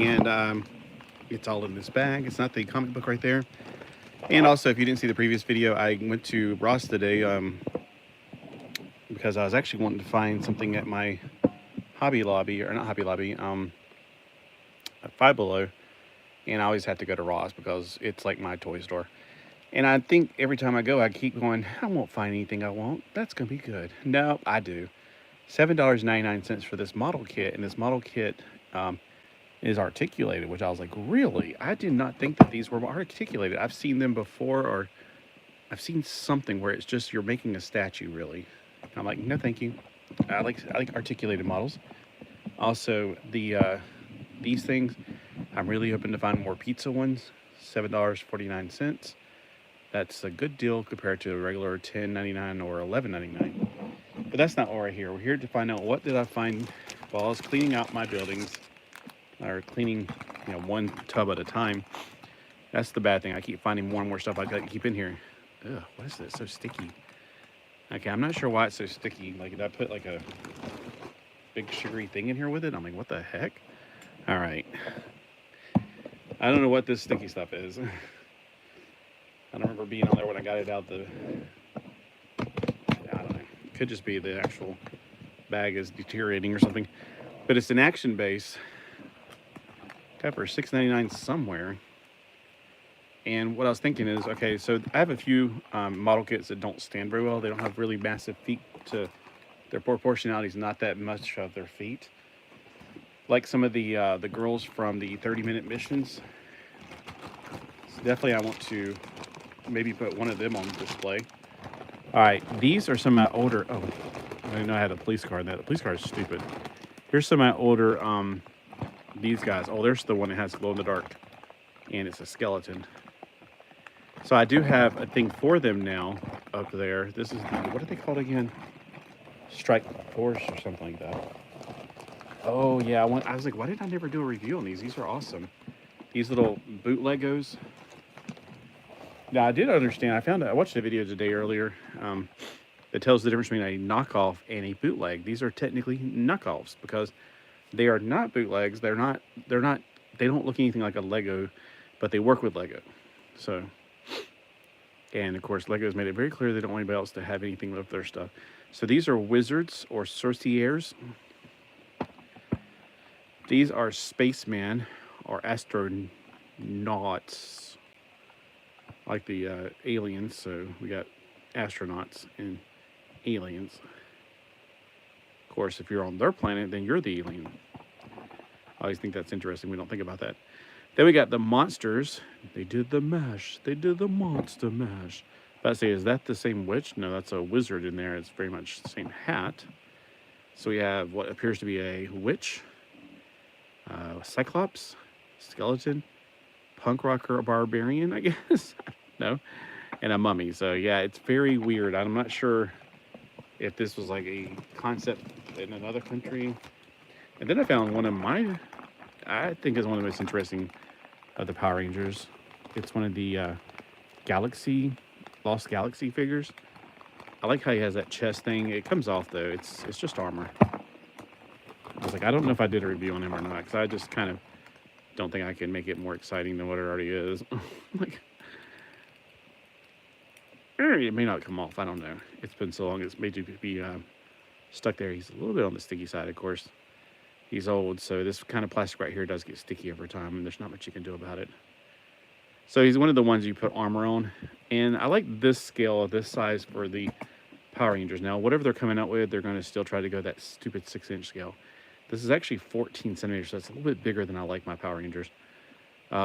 And it's all in this bag. It's not the comic book right there. And also, if you didn't see the previous video, I went to Ross today because I was actually wanting to find something at my Hobby Lobby, or not Hobby Lobby, Five Below. And I always have to go to Ross because it's like my toy store. And I think every time I go, I keep going, I won't find anything I want. That's going to be good. No, I do. $7.99 for this model kit. And this model kit is articulated, which I was like, really? I did not think that these were articulated. I've seen them before, or I've seen something where it's just you're making a statue, really. I'm like, no, thank you. I like articulated models. Also, these things, I'm really hoping to find more pizza ones. $7.49. That's a good deal compared to a regular $10.99 or $11.99. But that's not why we're here. We're here to find out what did I find while I was cleaning out my buildings, or cleaning, one tub at a time. That's the bad thing. I keep finding more and more stuff I gotta keep in here. Ugh, what is this? So sticky. Okay, I'm not sure why it's so sticky. Like, did I put like a big sugary thing in here with it? I'm like, what the heck? All right. I don't know what this sticky stuff is. I don't remember being on there when I got it out the... I don't know. It could just be the actual bag is deteriorating or something. But it's an action base. Got for $6.99 somewhere. And what I was thinking is, okay, so I have a few model kits that don't stand very well. They don't have really massive feet to... Their proportionality is not that much of their feet. Like some of the girls from the 30-minute missions. So definitely I want to maybe put one of them on display. All right, these are some of my older... Oh, I didn't know I had a police car in that. The police car is stupid. Here's some of my older... these guys. Oh, there's the one that has glow in the dark. And it's a skeleton. So I do have a thing for them now up there. This is the... What are they called again? Strike Force or something like that. Oh, yeah. I was like, why did I never do a review on these? These are awesome. These little boot Legos. Now, I did understand. I watched a video today earlier that tells the difference between a knockoff and a bootleg. These are technically knockoffs because they are not bootlegs. They don't look anything like a Lego, but they work with Lego. So, and of course, Lego's made it very clear they don't want anybody else to have anything with their stuff. So these are wizards or sorciers. These are spacemen or astronauts, like the aliens. So we got astronauts and aliens. Of course, if you're on their planet, then you're the alien. I always think that's interesting. We don't think about that. Then we got the monsters. They did the mash. They did the monster mash. But I say, is that the same witch? No, that's a wizard in there. It's very much the same hat. So we have what appears to be a witch, cyclops, skeleton, punk rocker, barbarian, I guess. No, and a mummy. So yeah, it's very weird. I'm not sure if this was like a concept in another country. And then I found one of my, I think is one of the most interesting of the Power Rangers. It's one of the Lost Galaxy figures. I like how he has that chest thing. It comes off though. It's just armor. I was like, I don't know if I did a review on him or not, because I just kind of don't think I can make it more exciting than what it already is. Like, it may not come off. I don't know. It's been so long. It's made you be stuck there. He's a little bit on the sticky side, of course. He's old, so this kind of plastic right here does get sticky over time, and there's not much you can do about it. So he's one of the ones you put armor on. And I like this scale, this size for the Power Rangers. Now, whatever they're coming out with, they're going to still try to go that stupid 6-inch scale. This is actually 14 centimeters, so that's a little bit bigger than I like my Power Rangers.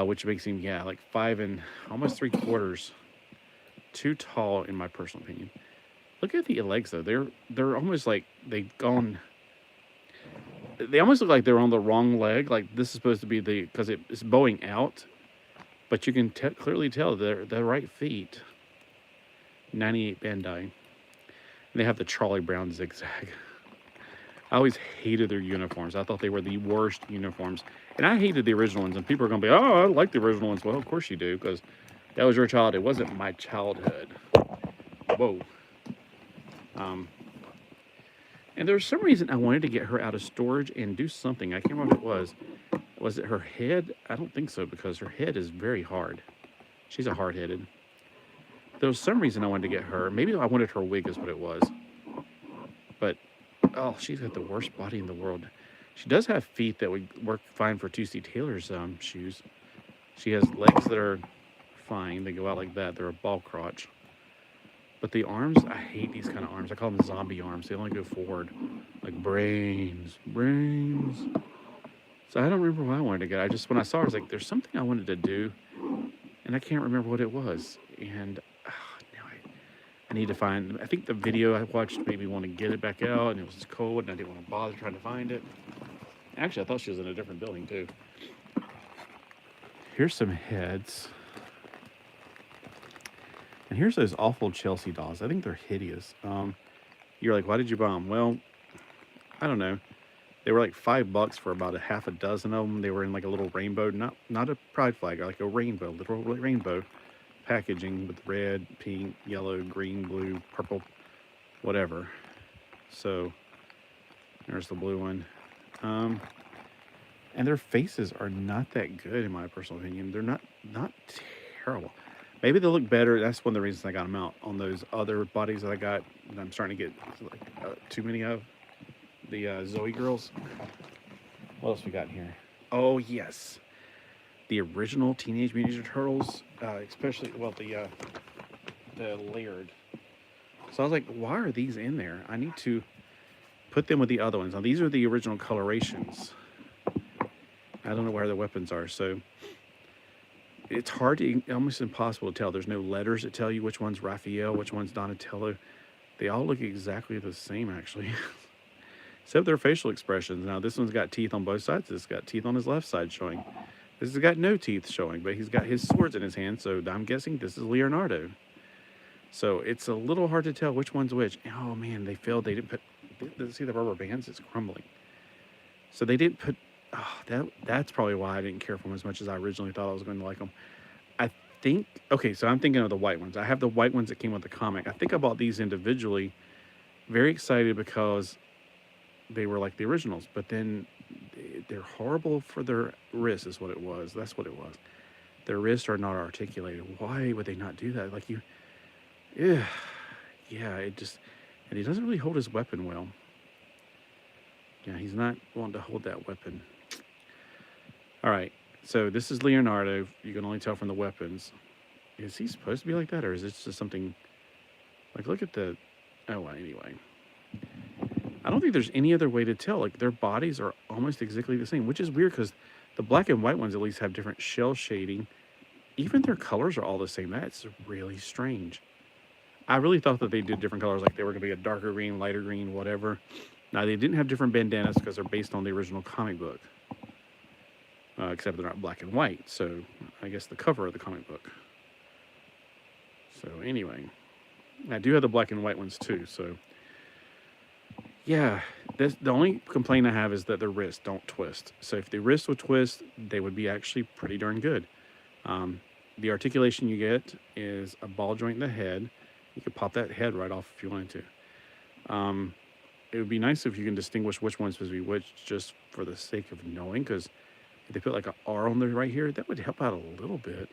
Which makes him, yeah, like 5 and almost 3/4 too tall, in my personal opinion. Look at the legs, though. They're almost like they've gone... They almost look like they're on the wrong leg. Like, this is supposed to be because it's bowing out. But you can clearly tell they're the right feet. 98 Bandai. And they have the Charlie Brown zigzag. I always hated their uniforms. I thought they were the worst uniforms. And I hated the original ones. And people are going to be, oh, I like the original ones. Well, of course you do, because that was your childhood. It wasn't my childhood. Whoa. And there was some reason I wanted to get her out of storage and do something. I can't remember what it was. Was it her head? I don't think so, because her head is very hard. She's a hard-headed. There was some reason I wanted to get her. Maybe I wanted her wig is what it was. But, oh, she's got the worst body in the world. She does have feet that would work fine for Tuesday Taylor's shoes. She has legs that are fine. They go out like that. They're a ball crotch. But the arms, I hate these kind of arms. I call them zombie arms. They only go forward. Like brains. So I don't remember why I wanted to get it. When I saw her, I was like, there's something I wanted to do. And I can't remember what it was. And now I need to find, I think the video I watched made me want to get it back out. And it was cold and I didn't want to bother trying to find it. Actually, I thought she was in a different building too. Here's some heads. And here's those awful Chelsea dolls. I think they're hideous. You're like, why did you buy them? Well, I don't know. They were like $5 for about a half a dozen of them. They were in like a little rainbow, not a pride flag, like a rainbow, literal rainbow packaging with red, pink, yellow, green, blue, purple, whatever. So there's the blue one. And their faces are not that good in my personal opinion. They're not terrible. Maybe they'll look better. That's one of the reasons I got them out on those other bodies that I got. And I'm starting to get like, too many of the Zoe girls. What else we got here? Oh yes, the original Teenage Mutant Ninja Turtles, especially the layered. So I was like, why are these in there? I need to put them with the other ones. Now these are the original colorations. I don't know where the weapons are, so it's hard to, almost impossible to tell. There's no letters that tell you which one's Raphael, which one's Donatello. They all look exactly the same, actually. Except their facial expressions. Now, this one's got teeth on both sides. This has got teeth on his left side showing. This has got no teeth showing, but he's got his swords in his hand, so I'm guessing this is Leonardo. So it's a little hard to tell which one's which. Oh, man, they failed. They didn't put, see the rubber bands? It's crumbling. So they didn't put, that's probably why I didn't care for them as much as I originally thought I was going to like them. I think, okay, so I'm thinking of the white ones. I have the white ones that came with the comic. I think I bought these individually. Very excited because they were like the originals, but then they're horrible for their wrists is what it was. That's what it was. Their wrists are not articulated. Why would they not do that? Like yeah, it just, and he doesn't really hold his weapon well. Yeah, he's not wanting to hold that weapon. All right, so this is Leonardo. You can only tell from the weapons. Is he supposed to be like that, or is it just something, like, look at the, oh, well, anyway. I don't think there's any other way to tell. Like, their bodies are almost exactly the same, which is weird because the black and white ones at least have different shell shading. Even their colors are all the same. That's really strange. I really thought that they did different colors, like they were going to be a darker green, lighter green, whatever. Now, they didn't have different bandanas because they're based on the original comic book. Except they're not black and white, so I guess the cover of the comic book. So anyway, I do have the black and white ones too, so yeah, the only complaint I have is that the wrists don't twist. So if the wrists would twist, they would be actually pretty darn good. The articulation you get is a ball joint in the head. You could pop that head right off if you wanted to. It would be nice if you can distinguish which one's supposed to be which, just for the sake of knowing, because if they put like an R on there right here, that would help out a little bit.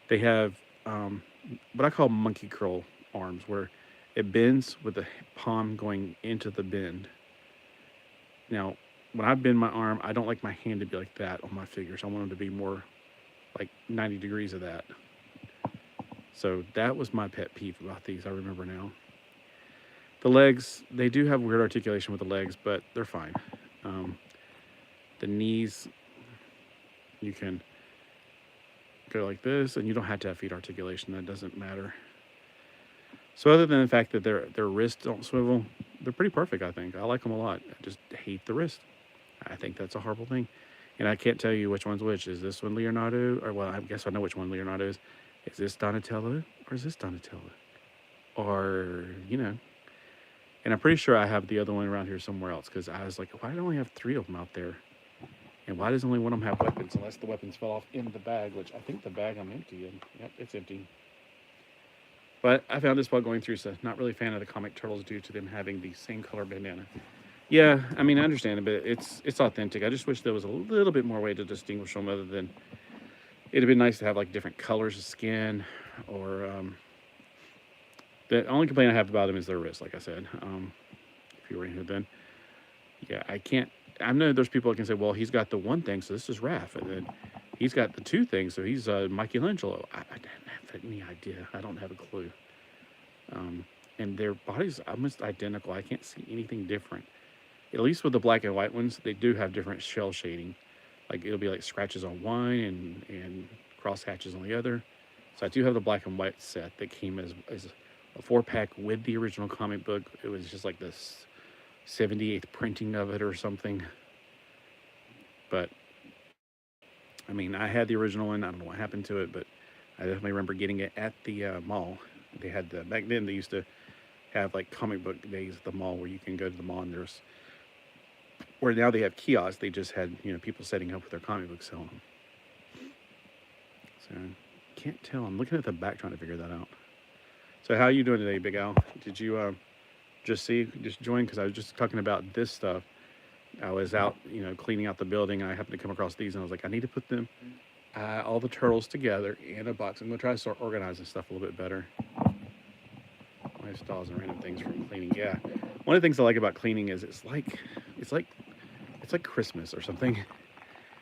They have what I call monkey curl arms, where it bends with the palm going into the bend. Now, when I bend my arm, I don't like my hand to be like that on my fingers. I want them to be more like 90 degrees of that. So that was my pet peeve about these, I remember now. The legs, they do have weird articulation with the legs, but they're fine. The knees, you can go like this, and you don't have to have feet articulation. That doesn't matter. So other than the fact that their wrists don't swivel, they're pretty perfect, I think. I like them a lot. I just hate the wrist. I think that's a horrible thing. And I can't tell you which one's which. Is this one Leonardo? Or, well, I guess I know which one Leonardo is. Is this Donatello? Or is this Donatello? Or, you know. And I'm pretty sure I have the other one around here somewhere else, because I was like, why do I only have 3 of them out there? And why does only one of them have weapons, unless the weapons fell off in the bag, which I think the bag I'm empty in. Yep, it's empty. But I found this while going through, so not really a fan of the comic turtles due to them having the same color bandana. Yeah, I mean, I understand it, but it's authentic. I just wish there was a little bit more way to distinguish them other than it'd have been nice to have like different colors of skin or the only complaint I have about them is their wrist, like I said. If you were in here then. Yeah, I can't. I know there's people that can say, well, he's got the one thing, so this is Raph, and then he's got the two things, so he's Michelangelo. I don't have any idea. I don't have a clue. And their bodies are almost identical. I can't see anything different. At least with the black and white ones, they do have different shell shading. Like it'll be like scratches on one and cross hatches on the other. So I do have the black and white set that came as a 4-pack with the original comic book. It was just like this 78th printing of it or something. But I mean, I had the original one. I don't know what happened to it, but I definitely remember getting it at the mall. They had back then they used to have like comic book days at the mall where you can go to the mall and there's where now they have kiosks. They just had people setting up with their comic books selling them. So can't tell. I'm looking at the back trying to figure that out. So how are you doing today, Big Al? Did you just join? Because I was just talking about this stuff. I was out, cleaning out the building. And I happened to come across these, and I was like, I need to put them, all the turtles together in a box. I'm gonna try to start organizing stuff a little bit better. Lifestyles and random things from cleaning. Yeah, one of the things I like about cleaning is it's like Christmas or something.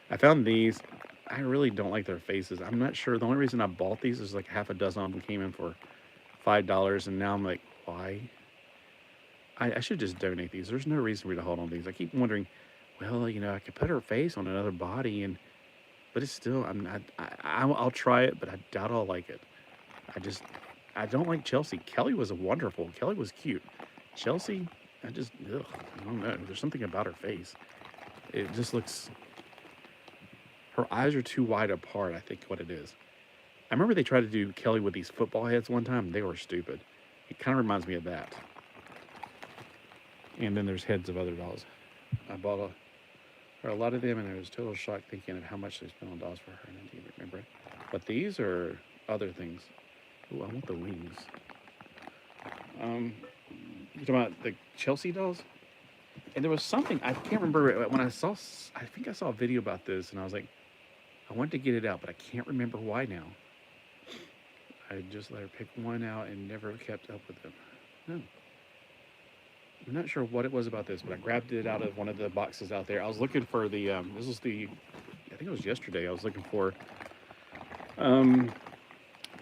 I found these. I really don't like their faces. I'm not sure. The only reason I bought these is like half a dozen of them came in for $5, and now I'm like, why? I should just donate these. There's no reason for me to hold on to these. I keep wondering, well, I could put her face on another body, but it's still, I'll try it, but I doubt I'll like it. I don't like Chelsea. Kelly was wonderful. Kelly was cute. Chelsea, I don't know. There's something about her face. It just looks, her eyes are too wide apart, I think what it is. I remember they tried to do Kelly with these football heads one time. They were stupid. It kind of reminds me of that. And then there's heads of other dolls. I bought a lot of them, and I was total shocked thinking of how much they spent on dolls for her, and I didn't remember it. But these are other things. Ooh, I want the wings. You talking about the Chelsea dolls? And there was something, I can't remember, when I think I saw a video about this, and I was like, I wanted to get it out, but I can't remember why now. I just let her pick one out and never kept up with them. No. I'm not sure what it was about this, but I grabbed it out of one of the boxes out there. I was looking for the, I think it was yesterday. I was looking for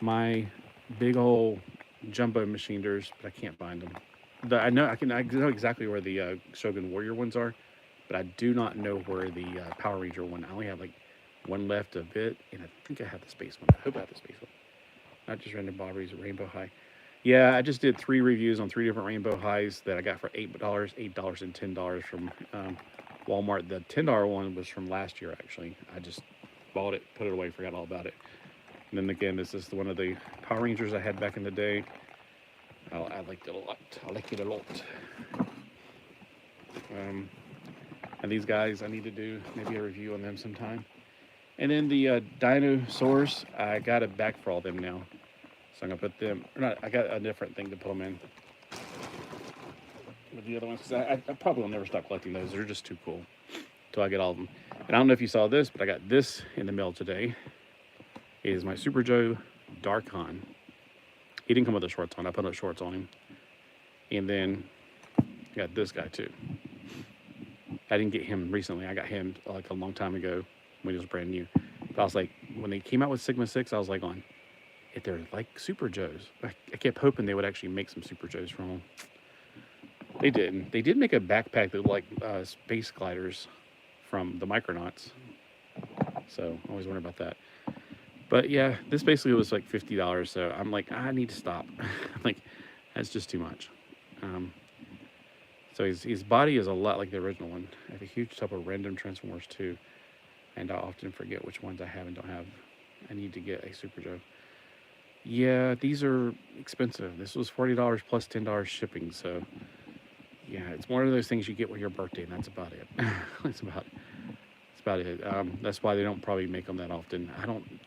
my big old jumbo machiners, but I can't find them. I know exactly where the Shogun Warrior ones are, but I do not know where the Power Ranger one. I only have like one left of it, and I think I have the space one. I hope I have the space one. Not just random Bobberies, Rainbow High. Yeah, I just did 3 reviews on 3 different Rainbow Highs that I got for $8, $8, and $10 from Walmart. The $10 one was from last year, actually. I just bought it, put it away, forgot all about it. And then again, this is one of the Power Rangers I had back in the day. I liked it a lot. I like it a lot. And these guys, I need to do maybe a review on them sometime. And then the dinosaurs, I got it back for all them now. So I'm gonna put them, or not, I got a different thing to put them in. With the other ones, because I probably will never stop collecting those. They're just too cool until I get all of them. And I don't know if you saw this, but I got this in the mail today. It is my Super Joe Darkon. He didn't come with the shorts on. I put the shorts on him. And then I got this guy too. I didn't get him recently. I got him like a long time ago when he was brand new. But I was like, when they came out with Sigma 6, I was like on, if they're like Super Joes. I kept hoping they would actually make some Super Joes from them. They didn't. They did make a backpack that looked like space gliders from the Micronauts. So I always wonder about that. But yeah, this basically was like $50. So I'm like, I need to stop. I'm like, that's just too much. So his body is a lot like the original one. I have a huge tub of random Transformers too. And I often forget which ones I have and don't have. I need to get a Super Joe. Yeah, these are expensive. This was $40 plus $10 shipping. So yeah, it's one of those things you get with your birthday, and that's about it. That's about it. That's why they don't probably make them that often.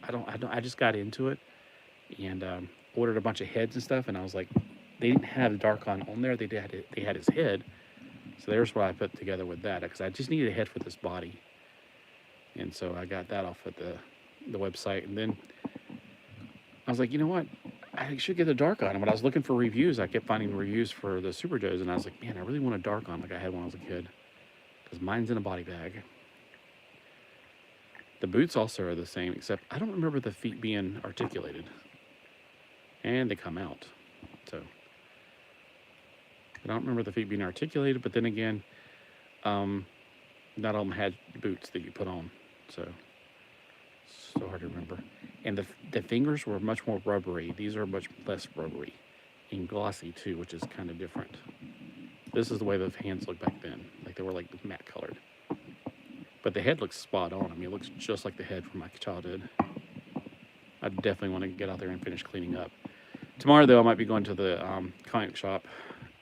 I just got into it and ordered a bunch of heads and stuff, and I was like, they didn't have Darkon on there. They had his head, So there's what I put together with that, because I just needed a head for this body. And so I got that off at the website. And then I was like, you know what? I should get a dark on. And when I was looking for reviews, I kept finding reviews for the Super Joes. And I was like, man, I really want a dark on like I had when I was a kid. Because mine's in a body bag. The boots also are the same, except I don't remember the feet being articulated. And they come out. So I don't remember the feet being articulated, but then again, not all of them had boots that you put on. So hard to remember. And the fingers were much more rubbery. These are much less rubbery and glossy too, which is kind of different. This is the way the hands looked back then. Like they were like matte colored. But the head looks spot on. I mean, it looks just like the head from my childhood. I definitely want to get out there and finish cleaning up. Tomorrow, though, I might be going to the comic shop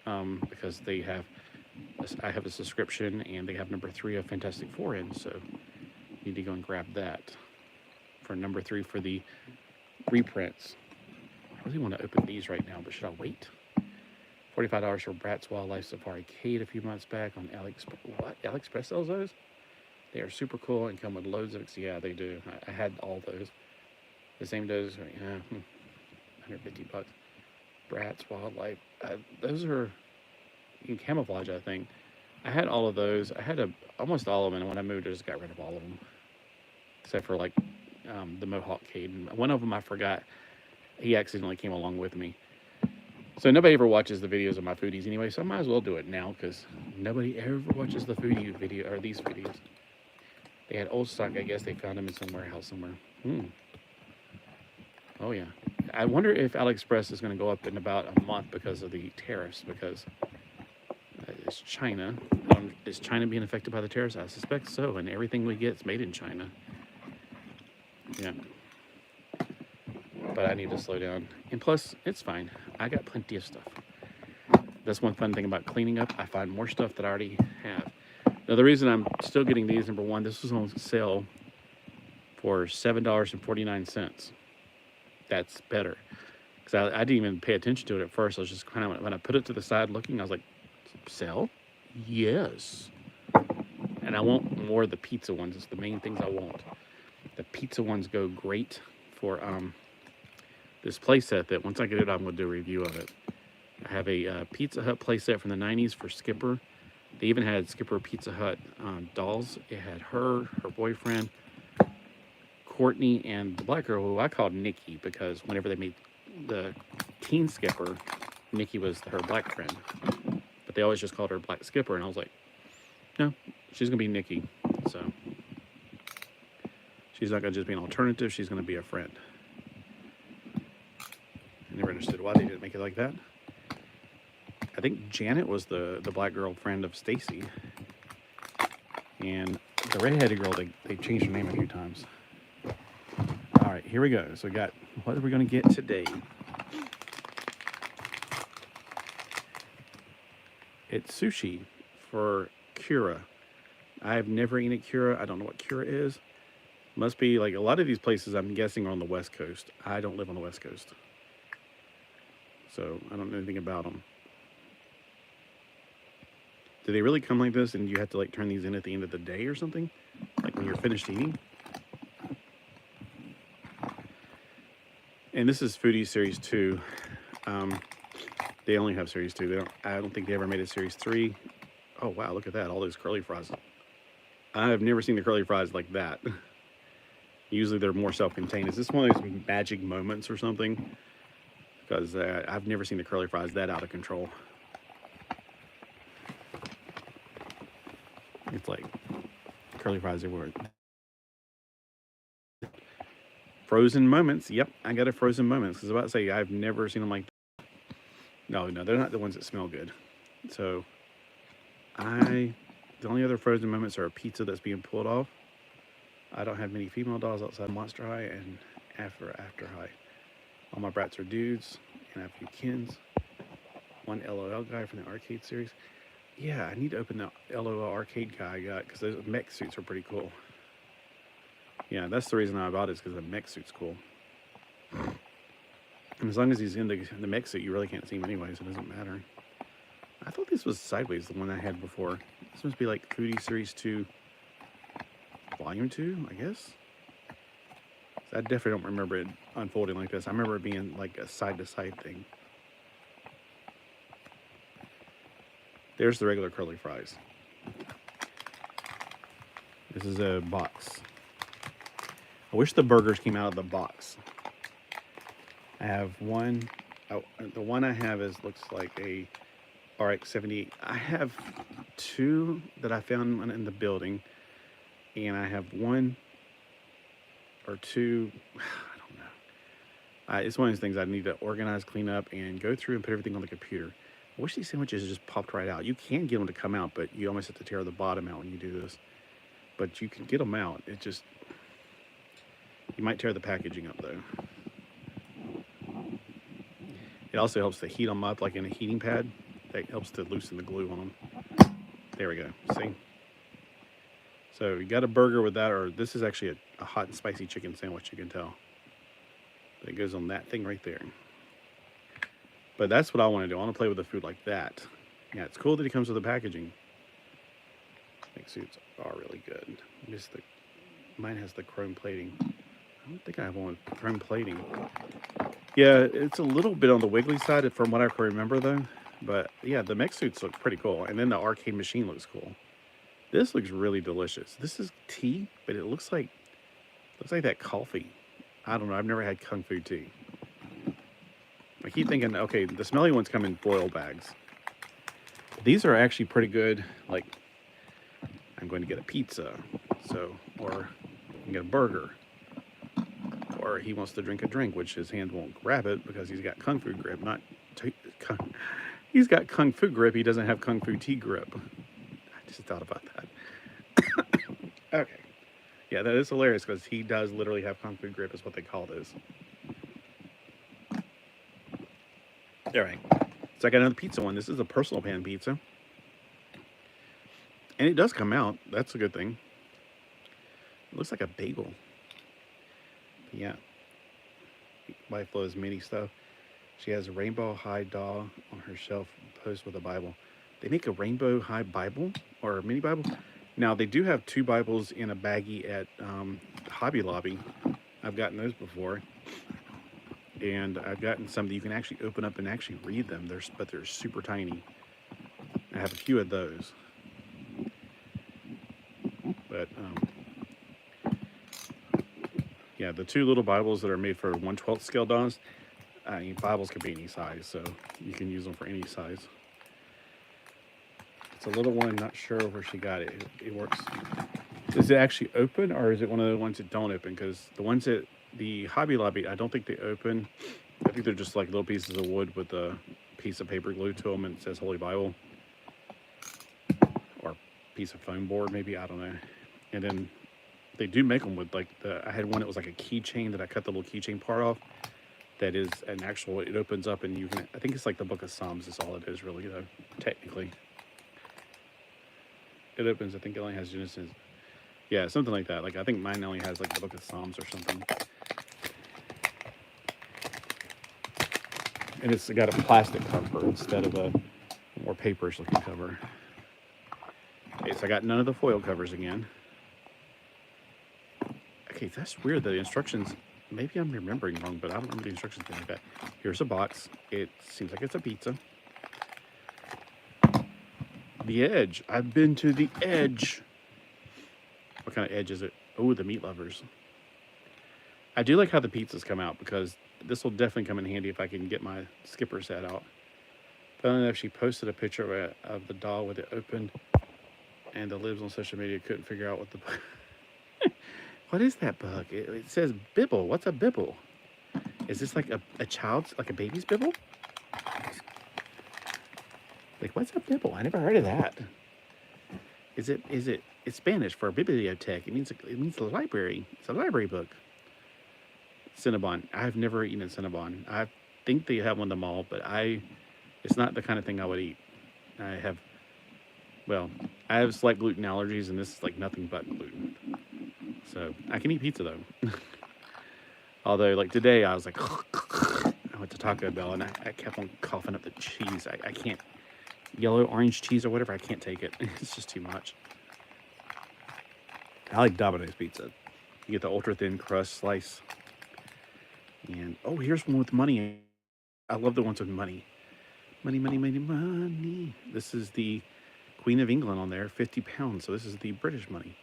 because I have a subscription and they have number 3 of Fantastic Four in, so I need to go and grab that for number 3 for the reprints. I really want to open these right now, but should I wait? $45 for Bratz Wildlife Safari Cade a few months back on AliExpress. What? AliExpress sells those? They are super cool and come with loads of, yeah, they do. I had all those. The same dose, yeah, $150. Bratz Wildlife. Those are in camouflage, I think. I had all of those. I had almost all of them, and when I moved, I just got rid of all of them. Except for, like, the Mohawk Caden. One of them I forgot. He accidentally came along with me. So nobody ever watches the videos of my foodies anyway, so I might as well do it now, because nobody ever watches the foodie video, or these videos. They had old stock. I guess they found them in some warehouse somewhere. Oh, yeah. I wonder if AliExpress is going to go up in about a month because of the tariffs, because it's China. Is China being affected by the tariffs? I suspect so, and everything we get is made in China. Yeah. But I need to slow down. And plus, it's fine. I got plenty of stuff. That's one fun thing about cleaning up. I find more stuff that I already have. Now, the reason I'm still getting these, number one, this was on sale for $7.49. That's better. Because I didn't even pay attention to it at first. I was just kind of, when I put it to the side looking, I was like, sale? Yes. And I want more of the pizza ones. It's the main things I want. The pizza ones go great for this playset that once I get it, I'm going to do a review of it. I have a Pizza Hut playset from the 90s for Skipper. They even had Skipper Pizza Hut dolls. It had her boyfriend, Courtney, and the black girl, who I called Nikki, because whenever they made the teen Skipper, Nikki was her black friend. But they always just called her Black Skipper, and I was like, no, she's going to be Nikki. So she's not going to just be an alternative, she's going to be a friend. I never understood why they didn't make it like that. I think Janet was the black girl friend of Stacy. And the redheaded girl, they changed her name a few times. All right, here we go. So we got, what are we going to get today? It's sushi for Cura. I've never eaten at Cura. I don't know what Cura is. Must be like a lot of these places, I'm guessing, are on the West Coast. I don't live on the West Coast, so I don't know anything about them. Do they really come like this and you have to like turn these in at the end of the day or something? Like when you're finished eating? And this is Foodie Series 2. They only have Series 2. I don't think they ever made a Series 3. Oh, wow, look at that. All those curly fries. I have never seen the curly fries like that. Usually they're more self-contained. Is this one of those magic moments or something? Because I've never seen the curly fries that out of control. It's like curly fries everywhere. Frozen moments. Yep, I got a frozen moments. Because I was about to say, I've never seen them like that. No, they're not the ones that smell good. So, the only other frozen moments are a pizza that's being pulled off. I don't have many female dolls outside Monster High and After High. All my brats are dudes, and I have a few kins. One LOL guy from the arcade series. Yeah, I need to open the LOL arcade guy I got, because those mech suits are pretty cool. Yeah, that's the reason I bought it, is because the mech suit's cool. And as long as he's in the mech suit, you really can't see him anyway, so it doesn't matter. I thought this was sideways, the one I had before. This must be like Foodie Series 2, Volume 2, I guess. I definitely don't remember it unfolding like this. I remember it being like a side-to-side thing. There's the regular curly fries. This is a box. I wish the burgers came out of the box. I have one. Oh, the one I have looks like a RX-78. I have two that I found in the building, and I have one or two. I don't know. It's one of those things I need to organize, clean up, and go through and put everything on the computer. I wish these sandwiches just popped right out. You can get them to come out, but you almost have to tear the bottom out when you do this. But you can get them out. It just, you might tear the packaging up though. It also helps to heat them up like in a heating pad. That helps to loosen the glue on them. There we go. See? So you got a burger with that, or this is actually a hot and spicy chicken sandwich, you can tell. But it goes on that thing right there. But that's what I want to do. I want to play with the food like that. Yeah, it's cool that it comes with the packaging. Mech suits are really good. Mine has the chrome plating. I don't think I have one with chrome plating. Yeah, it's a little bit on the wiggly side from what I can remember though. But yeah, the mech suits look pretty cool. And then the arcade machine looks cool. This looks really delicious. This is tea, but it looks like that coffee. I don't know. I've never had Kung Fu tea. I keep thinking, okay, the smelly ones come in foil bags. These are actually pretty good. Like, I'm going to get a pizza, or I can get a burger. Or he wants to drink a drink, which his hand won't grab it because he's got Kung Fu grip. He's got Kung Fu grip. He doesn't have Kung Fu tea grip. I just thought about that. Okay. Yeah, that is hilarious because he does literally have Kung Fu grip is what they call this. All right. So I got another pizza one. This is a personal pan pizza. And it does come out. That's a good thing. It looks like a bagel. But yeah. Wife loves mini stuff. She has a rainbow high doll on her shelf posed with a Bible. They make a rainbow high Bible or a mini Bible. Now they do have two Bibles in a baggie at Hobby Lobby. I've gotten those before. And I've gotten some that you can actually open up and actually read them. But they're super tiny. I have a few of those. But yeah, the two little Bibles that are made for 1/12 scale dolls. Bibles can be any size, so you can use them for any size. It's a little one. Not sure where she got it. It works. Is it actually open, or is it one of the ones that don't open? Because the ones that the Hobby Lobby, I don't think they open. I think they're just like little pieces of wood with a piece of paper glued to them and it says Holy Bible. Or a piece of foam board, maybe, I don't know. And then they do make them with like I had one that was like a keychain that I cut the little keychain part off. That is an actual, it opens up and you can, I think it's like the book of Psalms is all it is really though, technically. It opens, I think it only has Genesis. Yeah, something like that. Like I think mine only has like the book of Psalms or something. And it's got a plastic cover instead of a more papers looking cover. Okay, so I got none of the foil covers again. Okay, that's weird. The instructions, maybe I'm remembering wrong, but I don't remember the instructions being like that. Here's a box. It seems like it's a pizza. The Edge. I've been to the Edge. What kind of edge is it? Oh, the meat lovers. I do like how the pizzas come out because this will definitely come in handy if I can get my skipper set out. I don't know if she posted a picture of the doll with it opened and the libs on social media couldn't figure out what the... What is that bug? It says bibble. What's a bibble? Is this like a child's, like a baby's bibble? Like, what's a bibble? I never heard of that. It's Spanish for biblioteca. It means a library. It's a library book. Cinnabon. I've never eaten a Cinnabon. I think they have one in the mall, but it's not the kind of thing I would eat. I have slight gluten allergies, and this is like nothing but gluten. So I can eat pizza though. Although like today I was like, I went to Taco Bell and I kept on coughing up the cheese. I can't yellow orange cheese or whatever. I can't take it. It's just too much. I like Domino's pizza. You get the ultra thin crust slice. And oh, here's one with money. I love the ones with money. Money, money, money, money. This is the Queen of England on there, 50 pounds. So this is the British money.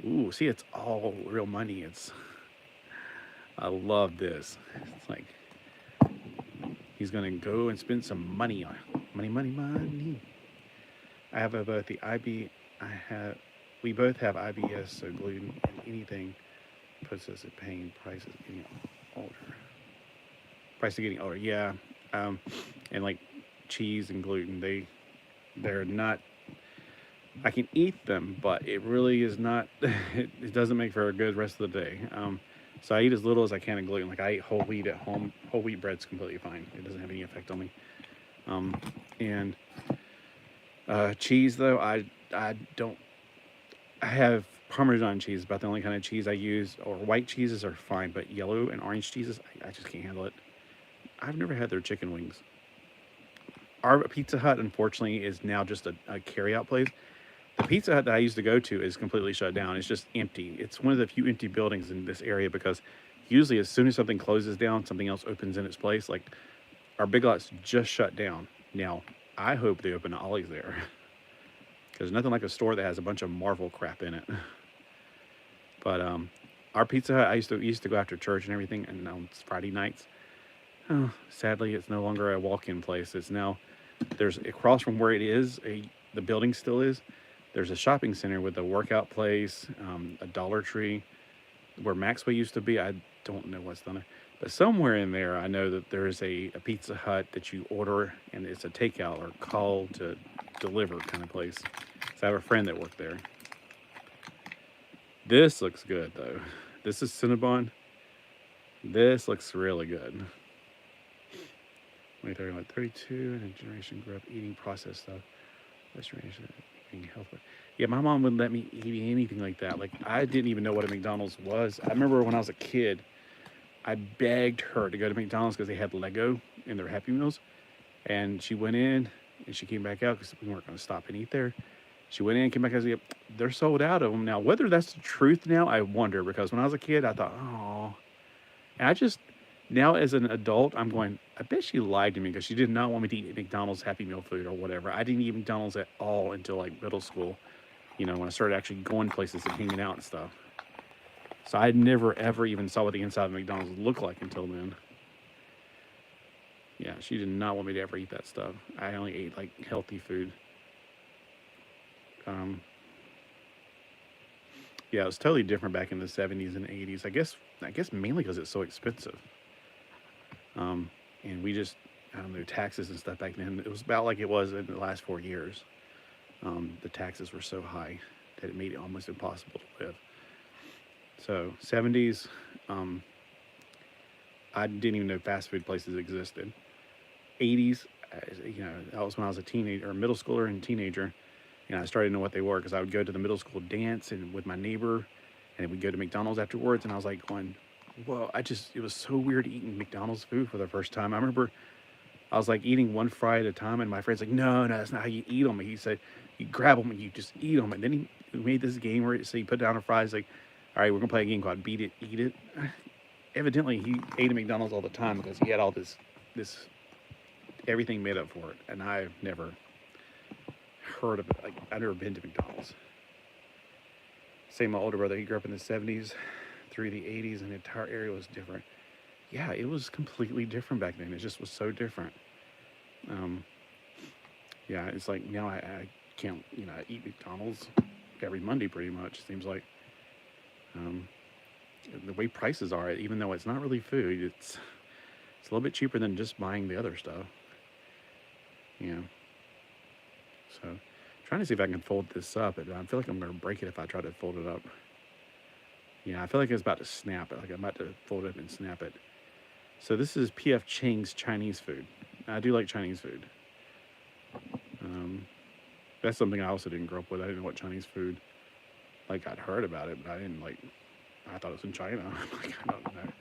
Ooh, see, it's all real money. I love this. It's like he's gonna go and spend some money on money, money, money. I have both the we both have IBS, so gluten and anything puts us at pain. Price is getting older. Price of getting older, yeah. And like cheese and gluten, they're not. I can eat them, but it really is not. It doesn't make for a good rest of the day. So I eat as little as I can of gluten. Like I eat whole wheat at home. Whole wheat bread's completely fine. It doesn't have any effect on me. And cheese though, I don't. I have Parmesan cheese, about the only kind of cheese I use. Or white cheeses are fine, but yellow and orange cheeses, I just can't handle it. I've never had their chicken wings. Our Pizza Hut, unfortunately, is now just a carry-out place. The Pizza Hut that I used to go to is completely shut down. It's just empty. It's one of the few empty buildings in this area because usually as soon as something closes down, something else opens in its place. Like our Big Lots just shut down. Now, I hope they open Ollie's there. There's nothing like a store that has a bunch of Marvel crap in it. But our Pizza Hut, I used to go after church and everything, and on Friday nights. Oh, sadly, it's no longer a walk-in place. It's now, there's across from where it is, the building still is. There's a shopping center with a workout place, a Dollar Tree, where Maxwell used to be. I don't know what's done there. But somewhere in there, I know that there is a Pizza Hut that you order, and it's a takeout or call to deliver kind of place. So I have a friend that worked there. This looks good, though. This is Cinnabon. This looks really good. 32, and a generation grew up eating processed stuff. This generation eating healthy. Yeah, my mom wouldn't let me eat anything like that. Like, I didn't even know what a McDonald's was. I remember when I was a kid, I begged her to go to McDonald's because they had Lego in their Happy Meals. And she went in, and she came back out because we weren't going to stop and eat there. She went in, came back, and said, they're sold out of them now. Whether that's the truth now, I wonder. Because when I was a kid, I thought, oh. And I just, now as an adult, I'm going, I bet she lied to me because she did not want me to eat McDonald's Happy Meal food or whatever. I didn't eat McDonald's at all until like middle school, you know, when I started actually going places and hanging out and stuff. So I never, ever even saw what the inside of McDonald's looked like until then. Yeah, she did not want me to ever eat that stuff. I only ate like healthy food. Yeah, it was totally different back in the 70s and 80s. I guess mainly because it's so expensive. And we just, I don't know, taxes and stuff back then. It was about like it was in the last 4 years. The taxes were so high that it made it almost impossible to live. So 70s, I didn't even know fast food places existed. 80s, you know, that was when I was a teenager or middle schooler and teenager. And I started to know what they were because I would go to the middle school dance and with my neighbor, and we'd go to McDonald's afterwards. And I was like going, whoa, it was so weird eating McDonald's food for the first time. I remember I was like eating one fry at a time, and my friend's like, no, that's not how you eat them. And he said, you grab them and you just eat them. And then he made this game where he put down a fry. He's like, all right, we're going to play a game called Beat It, Eat It. Evidently, he ate at McDonald's all the time because he had all this everything made up for it. And I've never heard of it. Like, I've never been to McDonald's. Same, my older brother, he grew up in the 70s through the 80s, and the entire area was different. Yeah, it was completely different back then. It just was so different. Yeah, it's like now I can't, you know, I eat McDonald's every Monday pretty much. It seems like the way prices are, even though it's not really food, it's a little bit cheaper than just buying the other stuff. Yeah. So, trying to see if I can fold this up. I feel like I'm going to break it if I try to fold it up. Yeah, I feel like it's about to snap it. Like I'm about to fold it up and snap it. So this is P.F. Chang's Chinese food. I do like Chinese food. That's something I also didn't grow up with. I didn't know what Chinese food, like I'd heard about it, but I didn't like, I thought it was in China. Like, I don't know.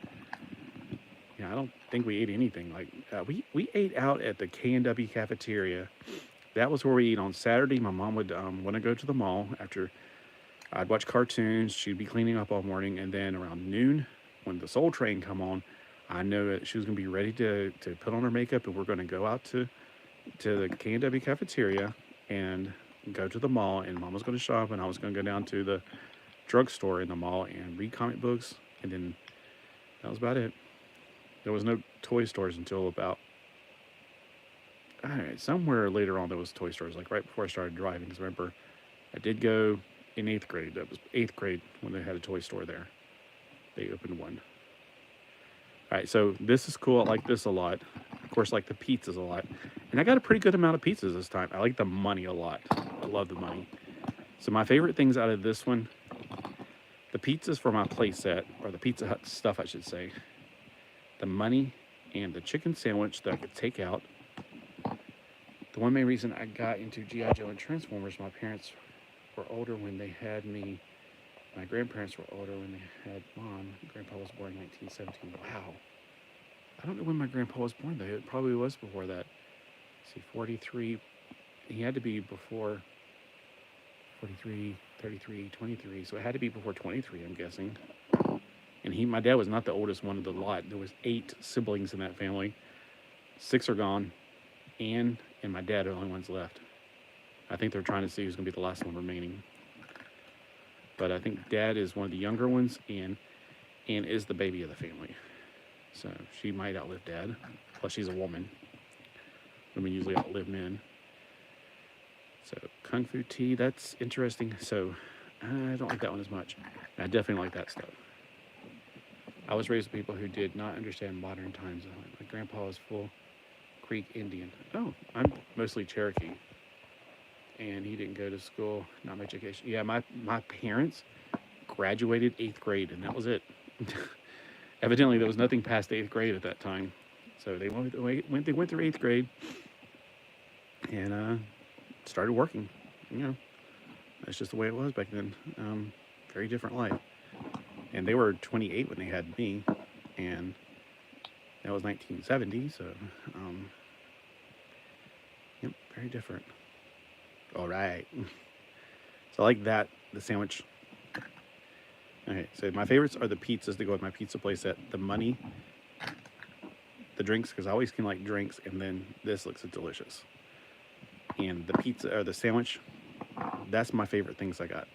Yeah, I don't think we ate anything. Like, we ate out at the K&W cafeteria that was where we eat on Saturday. My mom would want to go to the mall after I'd watch cartoons. She'd be cleaning up all morning, and then around noon, when the Soul Train come on, I know that she was gonna be ready to put on her makeup, and we're gonna go out to the K&W cafeteria and go to the mall. And Mom was gonna shop, and I was gonna go down to the drugstore in the mall and read comic books, and then that was about it. There was no toy stores until about, all right, somewhere later on there was toy stores, like right before I started driving. Because remember, I did go in 8th grade. That was 8th grade when they had a toy store there. They opened one. All right, so this is cool. I like this a lot. Of course, I like the pizzas a lot. And I got a pretty good amount of pizzas this time. I like the money a lot. I love the money. So my favorite things out of this one, the pizzas for my play set, or the Pizza Hut stuff, I should say, the money, and the chicken sandwich that I could take out. The one main reason I got into G.I. Joe and Transformers, my parents were older when they had me. My grandparents were older when they had Mom. Grandpa was born in 1917. Wow. I don't know when my grandpa was born, though. It probably was before that. Let's see, 43. He had to be before 43, 33, 23. So it had to be before 23, I'm guessing. And my dad was not the oldest one of the lot. There was 8 siblings in that family. 6 are gone. Ann and my dad are the only ones left. I think they're trying to see who's going to be the last one remaining. But I think Dad is one of the younger ones, and Ann is the baby of the family. So she might outlive Dad. Plus, she's a woman. Women usually outlive men. So Kung Fu Tea, that's interesting. So I don't like that one as much. I definitely like that stuff. I was raised with people who did not understand modern times. My grandpa was full Creek Indian. Oh, I'm mostly Cherokee. And he didn't go to school, not much education. Yeah, my parents graduated 8th grade, and that was it. Evidently, there was nothing past 8th grade at that time. So they went through 8th grade and started working. You know, that's just the way it was back then. Very different life. And they were 28 when they had me, and that was 1970. So, yep, very different. All right. So I like that, the sandwich. Okay, so my favorites are the pizzas that go with my pizza place set, the money, the drinks, because I always can like drinks, and then this looks delicious. And the pizza, or the sandwich, that's my favorite things I got.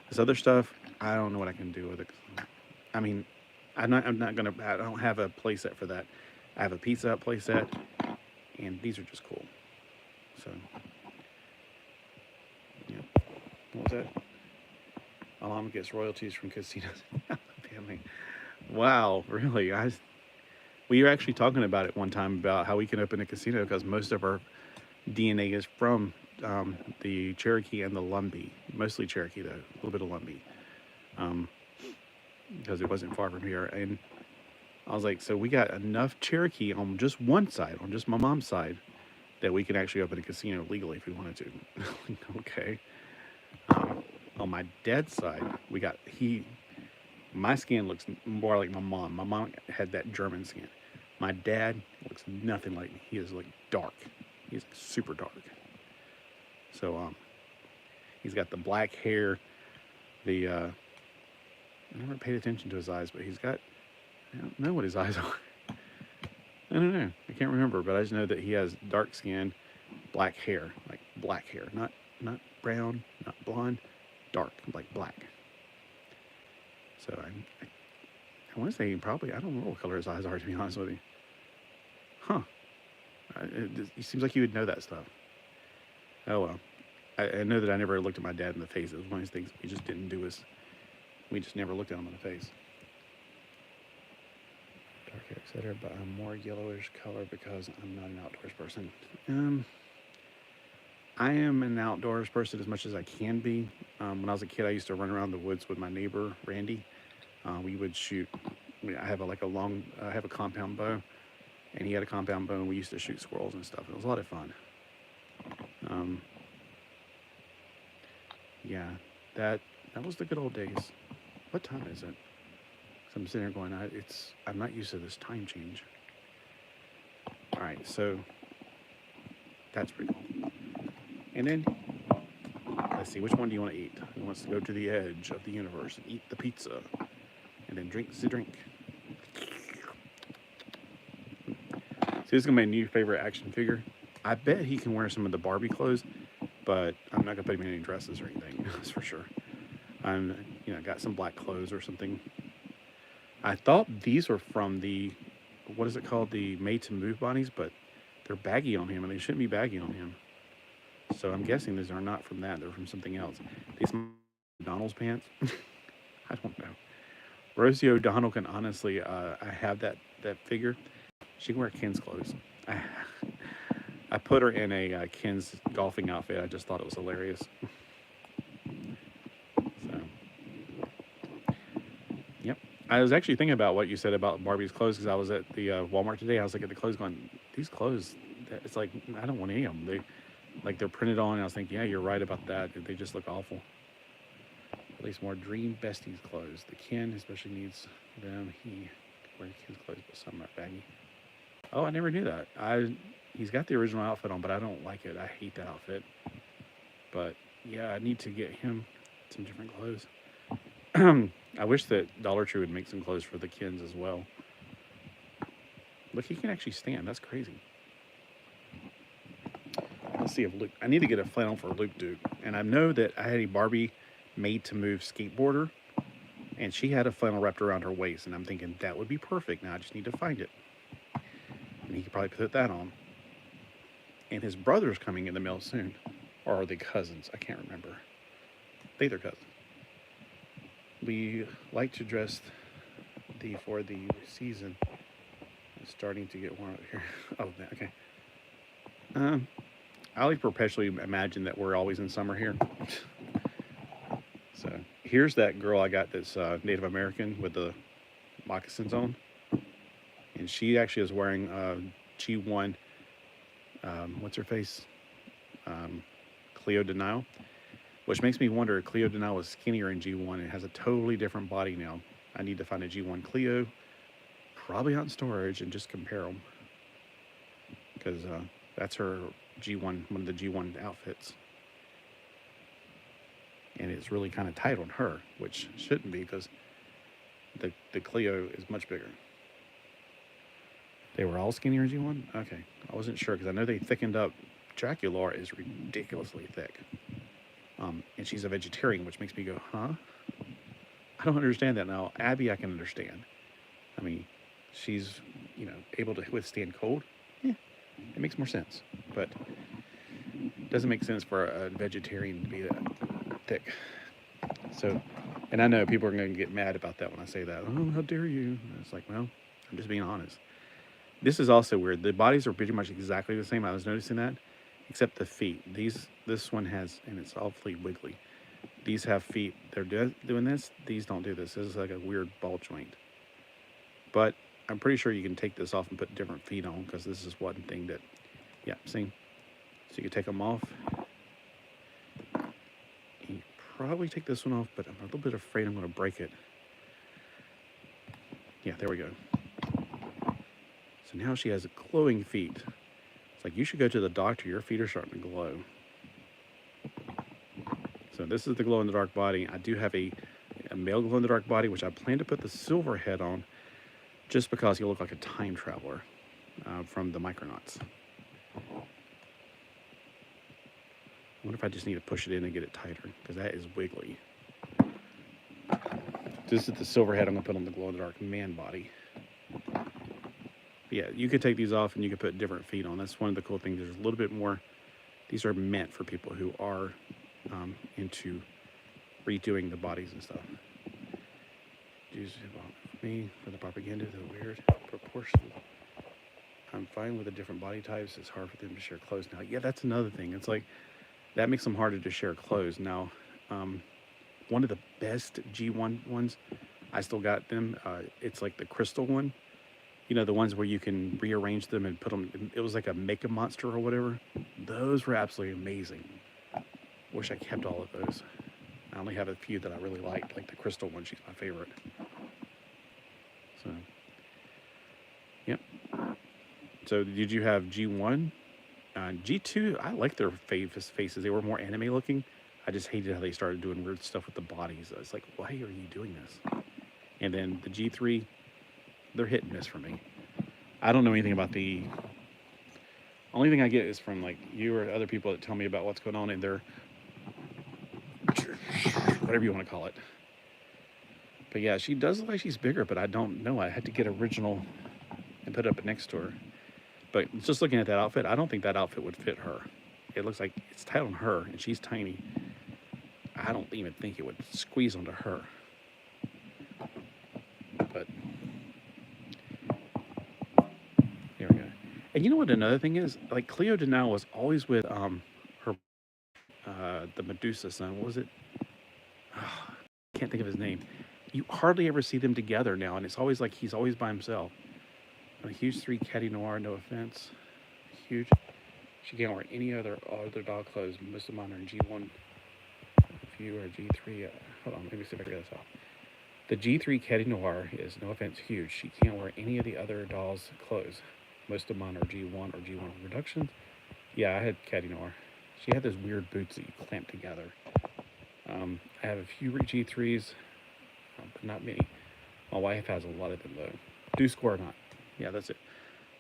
This other stuff, I don't know what I can do with it. I mean, I don't have a play set for that. I have a Pizza Hut play set, and these are just cool. So, yeah. What was that? My mom gets royalties from casinos. Family. Wow, really? We were actually talking about it one time about how we can open a casino because most of our DNA is from the Cherokee and the Lumbee. Mostly Cherokee, though. A little bit of Lumbee. Because it wasn't far from here. And I was like, so we got enough Cherokee on just one side, on just my mom's side, that we can actually open a casino legally if we wanted to. Okay. On my dad's side, we got, my skin looks more like my mom. My mom had that German skin. My dad looks nothing like me. He is like dark. He's super dark. So, he's got the black hair, I never paid attention to his eyes, but I don't know what his eyes are. I don't know. I can't remember, but I just know that he has dark skin, black hair, like black hair, not brown, not blonde, dark, like black. So I want to say probably, I don't know what color his eyes are, to be honest with you. Huh. It seems like you would know that stuff. Oh well. I know that I never looked at my dad in the face. It was one of those things we just didn't do. We just never looked at him in the face. Dark hair, etc. But I'm more yellowish color because I'm not an outdoors person. I am an outdoors person as much as I can be. When I was a kid, I used to run around the woods with my neighbor, Randy. We would shoot. I have a compound bow, and he had a compound bow, and we used to shoot squirrels and stuff. It was a lot of fun. Yeah, that was the good old days. What time is it? So I'm sitting there going, I'm not used to this time change. All right, so that's pretty cool. And then, let's see, which one do you want to eat? He wants to go to the edge of the universe and eat the pizza. And then drink the drink. See, this is going to be my new favorite action figure. I bet he can wear some of the Barbie clothes, but I'm not going to put him in any dresses or anything, that's for sure. I'm, got some black clothes or something. I thought these were from the, what is it called? The Made to Move bodies, but they're baggy on him, and they shouldn't be baggy on him. So I'm guessing these are not from that. They're from something else. These McDonald's pants? I don't know. Rosie O'Donnell can honestly, I have that figure. She can wear Ken's clothes. I put her in a Ken's golfing outfit. I just thought it was hilarious. So, yep. I was actually thinking about what you said about Barbie's clothes because I was at the Walmart today. I was looking at the clothes going, these clothes, it's like, I don't want any of them. They're printed on. And I was thinking, yeah, you're right about that. They just look awful. At least more Dream Besties clothes. The Ken especially needs them. He can wear Ken's clothes, but some are baggy. Oh, I never knew that. He's got the original outfit on, but I don't like it. I hate that outfit. But yeah, I need to get him some different clothes. I wish that Dollar Tree would make some clothes for the Kens as well. Look, he can actually stand. That's crazy. Let's see if Luke. I need to get a flannel for Luke Duke. And I know that I had a Barbie Made to Move skateboarder, and she had a flannel wrapped around her waist, and I'm thinking that would be perfect. Now I just need to find it, and he could probably put that on. And his brother's coming in the mail soon, or are they cousins? I can't remember. I think they're cousins. We like to dress for the season. It's starting to get warm out here. Oh, okay. I like perpetually imagine that we're always in summer here. So here's that girl I got that's Native American with the moccasins on. And she actually is wearing G1, what's her face? Cleo Denial. Which makes me wonder if Cleo Denial was skinnier in G1 and has a totally different body now. I need to find a G1 Cleo, probably out in storage, and just compare them. Because that's her G1, one of the G1 outfits. And it's really kind of tight on her, which shouldn't be because the Cleo is much bigger. They were all skinnier in G1? Okay. I wasn't sure because I know they thickened up. Dracula is ridiculously thick. And she's a vegetarian, which makes me go, huh? I don't understand that. Now, Abby, I can understand. I mean, she's, able to withstand cold. Yeah, it makes more sense. But it doesn't make sense for a vegetarian to be that thick. So, and I know people are going to get mad about that when I say that. Oh, how dare you? And it's like, well, I'm just being honest. This is also weird. The bodies are pretty much exactly the same. I was noticing that, except the feet. This one has, and it's awfully wiggly. These have feet. They're doing this. These don't do this. This is like a weird ball joint. But I'm pretty sure you can take this off and put different feet on because this is one thing that, yeah, see? So you can take them off. You probably take this one off, but I'm a little bit afraid I'm going to break it. Yeah, there we go. So now she has glowing feet. It's like, you should go to the doctor. Your feet are starting to glow. So this is the glow-in-the-dark body. I do have a male glow-in-the-dark body, which I plan to put the silver head on just because he'll look like a time traveler from the Micronauts. I wonder if I just need to push it in and get it tighter because that is wiggly. This is the silver head I'm going to put on the glow-in-the-dark man body. But yeah, you could take these off and you could put different feet on. That's one of the cool things. There's a little bit more. These are meant for people who are into redoing the bodies and stuff. For me, for the propaganda, the weird proportion. I'm fine with the different body types. It's hard for them to share clothes now. Yeah, that's another thing. It's like, that makes them harder to share clothes. Now, one of the best G1 ones, I still got them. It's like the crystal one. The ones where you can rearrange them and put them, it was like a Make-A Monster or whatever. Those were absolutely amazing. Wish I kept all of those. I only have a few that I really liked, like the crystal one. She's my favorite. So, yep. So did you have G1 G2, I like their faces. They were more anime looking. I just hated how they started doing weird stuff with the bodies. I was like, why are you doing this? And then the G3, they're hit and miss for me. I don't know anything about the... Only thing I get is from like you or other people that tell me about what's going on in their... whatever you want to call it. But yeah, she does look like she's bigger, but I don't know. I had to get original and put it up next to her. But just looking at that outfit, I don't think that outfit would fit her. It looks like it's tight on her, and she's tiny. I don't even think it would squeeze onto her. But there we go. And you know what another thing is? Like Cleo Danao was always with her the Medusa son. What was it? Oh, I can't think of his name. You hardly ever see them together now, and it's always like he's always by himself. A huge 3 Caddy Noir, no offense. Huge. She can't wear any other dog clothes. Most of mine are in G1. If you are G3, hold on, let me see if I can get this off. The G3 Caddy Noir is, no offense, huge. She can't wear any of the other doll's clothes. Most of mine are G1 or G1 reductions. Yeah, I had Caddy Noir. She had those weird boots that you clamp together. I have a few G3s, but not many. My wife has a lot of them, though. Deuce Gorgon. Yeah, that's it.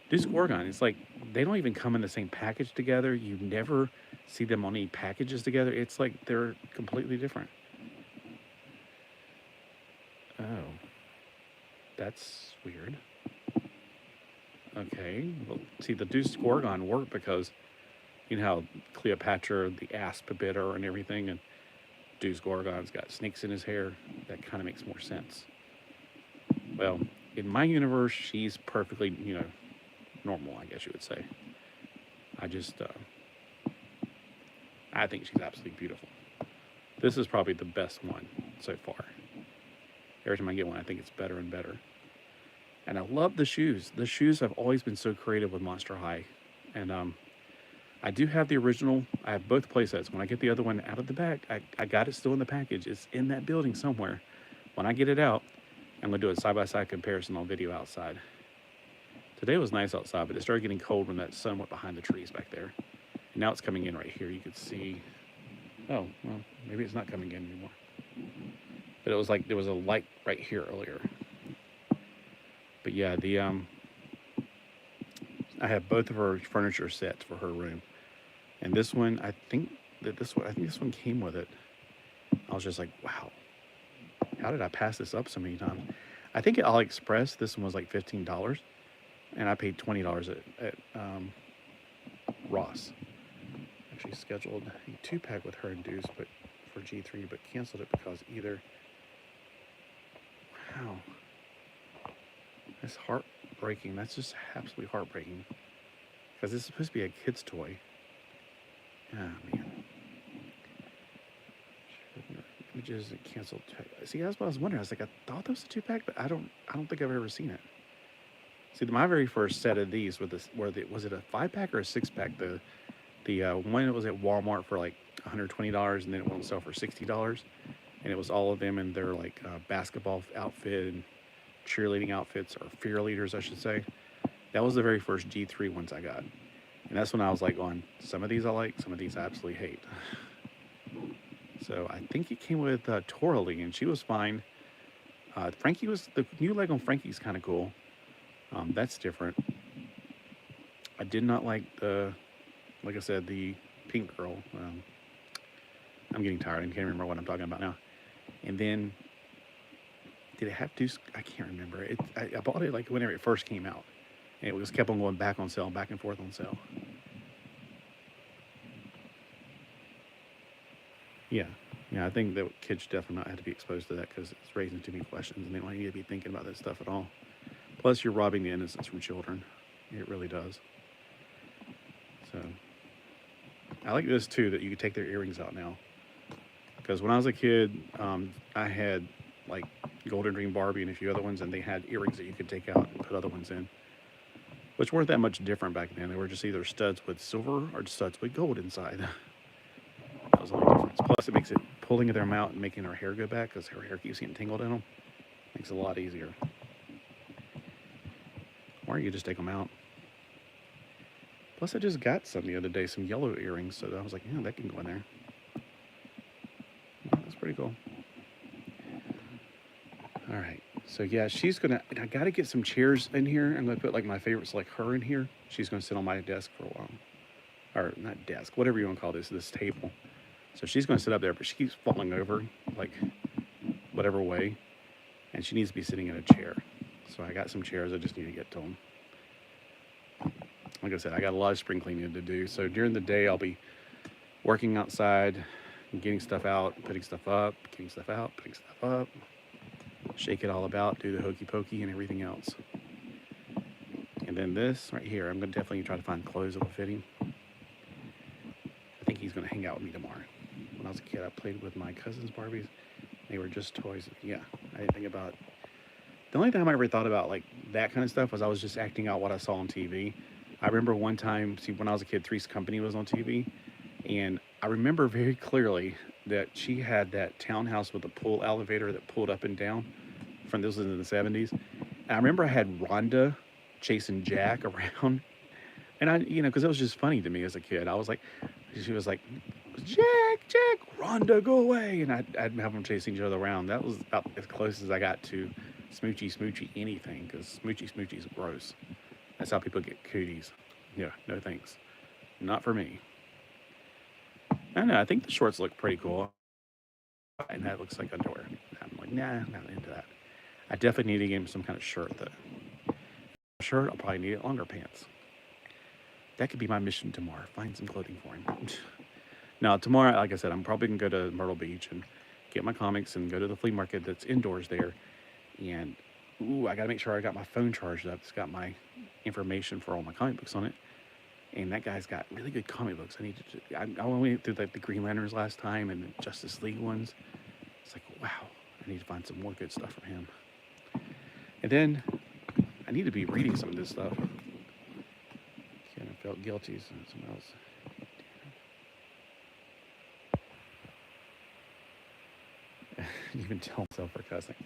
Deuce Gorgon, it's like they don't even come in the same package together. You never see them on any packages together. It's like they're completely different. Oh. That's weird. Okay. Well, see, the Deuce Gorgon worked because you know how Cleopatra, the asp bit her and everything, and Deuce Gorgon's got snakes in his hair. That kind of makes more sense. Well, in my universe, she's perfectly, normal, I guess you would say. I think she's absolutely beautiful. This is probably the best one so far. Every time I get one, I think it's better and better. And I love the shoes. The shoes have always been so creative with Monster High. And I do have the original. I have both playsets. When I get the other one out of the bag, I got it still in the package. It's in that building somewhere. When I get it out, I'm going to do a side-by-side comparison on video outside. Today was nice outside, but it started getting cold when that sun went behind the trees back there. And now it's coming in right here. You could see... Oh, well, maybe it's not coming in anymore. But it was like there was a light right here earlier. But yeah, I have both of her furniture sets for her room. And this one, I think this one came with it. I was just like, wow. How did I pass this up so many times? I think at AliExpress, this one was like $15, and I paid $20 at Ross. Actually scheduled a 2-pack with her and Deuce, but for G3, but canceled it because either. Wow, that's heartbreaking. That's just absolutely heartbreaking because this is supposed to be a kid's toy. Ah, man. Images canceled. See, that's what I was wondering. I was like, I thought that was a 2-pack, but I don't think I've ever seen it. See, my very first set of these was it a 5-pack or a 6-pack? The one that was at Walmart for like $120, and then it went on sale for $60, and it was all of them in their like basketball outfit and cheerleading outfits, or fear leaders, I should say. That was the very first G3 ones I got, and that's when I was like, going, some of these I like, some of these I absolutely hate. So I think it came with Toralee, and she was fine. Frankie was, the new leg on Frankie's kind of cool. That's different. I did not like like I said, the pink girl. I'm getting tired. I can't remember what I'm talking about now. And then, did it have Deuce? I can't remember. I bought it like whenever it first came out. And it just kept on going back on sale, back and forth on sale. Yeah, I think that kids should definitely not have to be exposed to that because it's raising too many questions and they don't need to be thinking about that stuff at all. Plus, you're robbing the innocence from children. It really does. So, I like this too, that you can take their earrings out now. Because when I was a kid, I had like Golden Dream Barbie and a few other ones, and they had earrings that you could take out and put other ones in, which weren't that much different back then. They were just either studs with silver or studs with gold inside. That was the only difference. Plus, it makes it pulling them out and making her hair go back because her hair keeps getting tangled in them. Makes it a lot easier. Or you just take them out. Plus, I just got some the other day, some yellow earrings. So I was like, yeah, that can go in there. Yeah, that's pretty cool. All right. So yeah, she's gonna. And I gotta get some chairs in here. I'm gonna put like my favorites, like her in here. She's gonna sit on my desk for a while, or not desk, whatever you want to call this table. So she's gonna sit up there, but she keeps falling over, like whatever way, and she needs to be sitting in a chair. So I got some chairs. I just need to get to them. Like I said, I got a lot of spring cleaning to do. So during the day, I'll be working outside, getting stuff out, putting stuff up, getting stuff out, putting stuff up, shake it all about, do the hokey pokey and everything else. And then this right here, I'm gonna definitely try to find clothes that will fit him. I think he's gonna hang out with me tomorrow. When I was a kid, I played with my cousin's Barbies. They were just toys. Yeah, I didn't think about. The only time I ever thought about like that kind of stuff was I was just acting out what I saw on TV. I remember one time, see, when I was a kid, Three's Company was on TV, and I remember very clearly that she had that townhouse with a pull elevator that pulled up and down. From this was in the 70s. And I remember I had Rhonda chasing Jack around, and I, because it was just funny to me as a kid. I was like, she was like, Jack, Rhonda, go away, and I'd have them chasing each other around. That was about as close as I got to smoochy anything, because smoochy is gross. That's how people get cooties. Yeah, no thanks. Not for me. I don't know, I think the shorts look pretty cool. And that looks like underwear. I'm like, nah, I'm not into that. I definitely need to get him some kind of shirt, though. Shirt, I'll probably need longer pants. That could be my mission tomorrow. Find some clothing for him. Now, tomorrow, like I said, I'm probably going to go to Myrtle Beach and get my comics and go to the flea market that's indoors there. And, ooh, I got to make sure I got my phone charged up. It's got my information for all my comic books on it. And that guy's got really good comic books. I went through like the Green Lanterns last time and the Justice League ones. It's like, wow, I need to find some more good stuff from him. And then I need to be reading some of this stuff. Kind of felt guilty, so someone else. Even tell myself for cussing.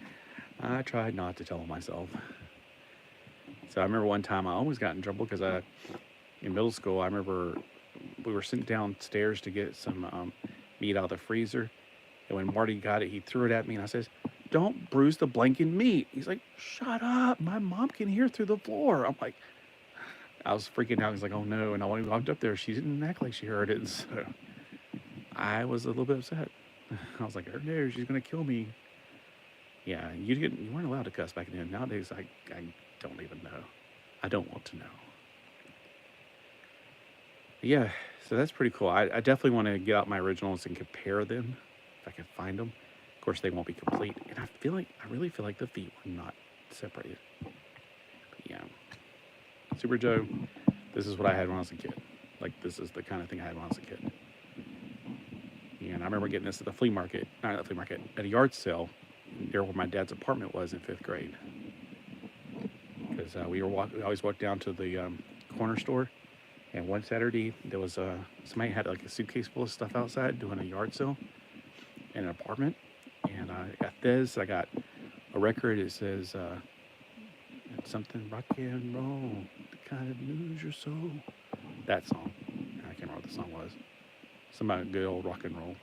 I tried not to tell myself. So I remember one time I almost got in trouble because in middle school, I remember we were sitting downstairs to get some meat out of the freezer. And when Marty got it, he threw it at me and I says, "Don't bruise the blanking meat." He's like, "Shut up. My mom can hear through the floor." I'm like, I was freaking out. He's like, "Oh no." And I walked up there. She didn't act like she heard it. So I was a little bit upset. I was like, "Oh no, she's going to kill me." Yeah, you weren't allowed to cuss back then. Nowadays, I don't even know. I don't want to know. But yeah, so that's pretty cool. I definitely want to get out my originals and compare them if I can find them. Of course, they won't be complete. And I really feel like the feet were not separated. But yeah. Super Joe, this is what I had when I was a kid. Like, this is the kind of thing I had when I was a kid. And I remember getting this at the flea market, not at the flea market, at a yard sale near where my dad's apartment was in 5th grade. Because we always walked down to the corner store. And one Saturday, there was somebody had like a suitcase full of stuff outside doing a yard sale in an apartment. And I got this. I got a record. It says something rock and roll, the kind of lose your soul. That song. I can't remember what the song was. Some good old rock and roll.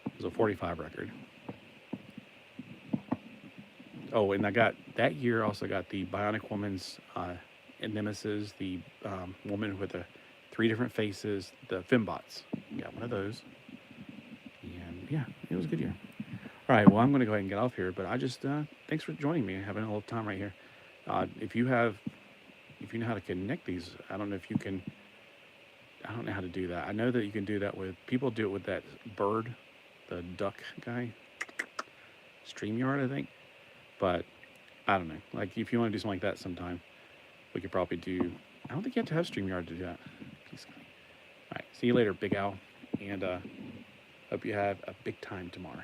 It was a 45 record. Oh, and I got that year. Also got the Bionic Woman's Nemesis, the woman with the 3 different faces, the Fembots. Got one of those. And yeah, it was a good year. All right, well, I'm going to go ahead and get off here, but I just thanks for joining me and having a little time right here. If you know how to connect these, I don't know if you can. I don't know how to do that. I know that you can do that with people. Do it with that bird, the duck guy, StreamYard, I think. But I don't know. Like, if you want to do something like that sometime, we could probably do. I don't think you have to have StreamYard to do that. All right, see you later, Big Owl, and hope you have a big time tomorrow.